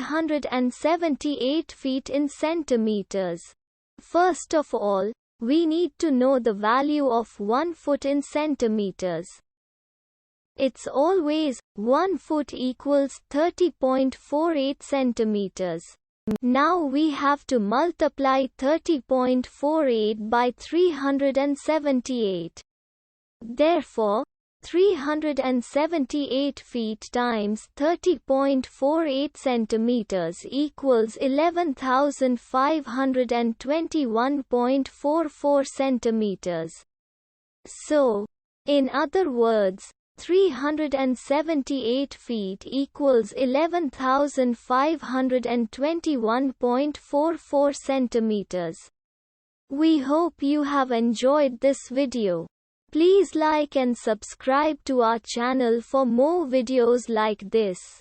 378 feet in centimeters. First of all, we need to know the value of 1 foot in centimeters. It's always 1 foot equals 30.48 centimeters. Now we have to multiply 30.48 by 378. Therefore, 378 feet times 30.48 centimeters equals 11,521.44 centimeters. So, in other words, 378 feet equals 11,521.44 centimeters. We hope you have enjoyed this video. Please like and subscribe to our channel for more videos like this.